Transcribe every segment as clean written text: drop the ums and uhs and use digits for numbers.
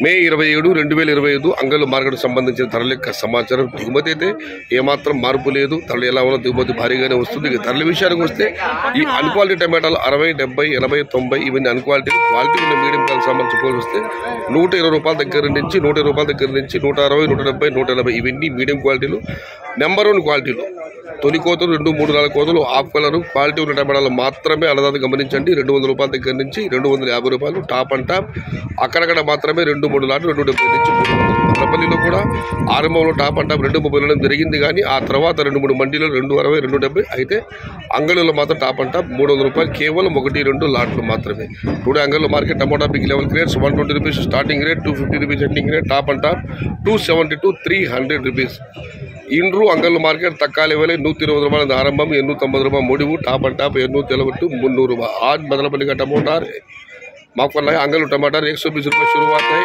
మే 27, 2025 అంగళ్ళు మార్కెట్ సంబంధించిన ధరల యొక్క సమాచారం. దిగుమతి అయితే ఏమాత్రం మార్పు లేదు. ధరలు ఎలా ఉన్నా దిగుమతి భారీగానే వస్తుంది. ఇక ధరల విషయానికి వస్తే ఈ అన్క్వాలిటీ టమాటాలు 60, 70, 80, 90 ఇవన్నీ అన్క్వాలిటీ. క్వాలిటీ ఉన్న మీడియం క్వాలిటీ సంబంధించి పోలిస్తే ₹120 దగ్గర నుంచి ₹120 దగ్గర నుంచి 160, 170, 180 ఇవన్నీ మీడియం క్వాలిటీలు. నెంబర్ 1 క్వాలిటీలు. తొలి కోతలు 2, 3, 4 కోతలు ఆఫ్ కలరు క్వాలిటీ ఉన్న టమాటాలు మాత్రమే అన్నదాన్ని గమనించండి. ₹200 దగ్గర నుంచి ₹250 టాప్ అండ్ టాప్. అక్కడక్కడ మాత్రమే 2, 3 లాట్లు 270 నుంచి 300. మదనపల్లిలో కూడా ఆరంభంలో టాప్ అండ్ టాప్ 230 జరిగింది. కానీ ఆ తర్వాత 2, 3 మండీలు 260, 270 అయితే అంగళ్ళలో మాత్రం టాప్ అండ్ టాప్ ₹300 కేవలం 1, 2 లాట్లు మాత్రమే. టుడే అంగళ్ళ market tomato big level grades ₹120 starting rate, ₹250 ending rate, top and top ₹270 to ₹300. ఇండ్రు అంగళ్ళు మార్కెट तक्काली वाले ₹120 आरंभम, ₹290 मुड़िवु, टाप एंड टाप ₹270 ₹300. आज मदनपल्ली का टमाटर माफ करना है, अंगल टमाटर ₹120 शुरुआत है,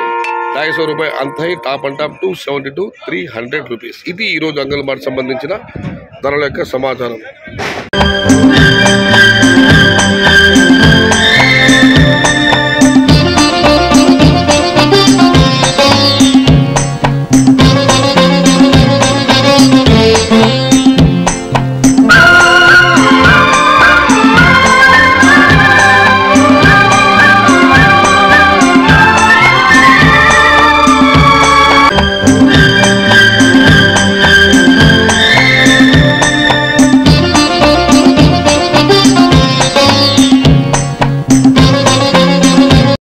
₹250 अंत है, टाप एंड टाप ₹270 to ₹300. ఇది ఈ రోజు అంగల్ మార్కెట్ సంబంధించిన ధరల యొక్క సమాచారం.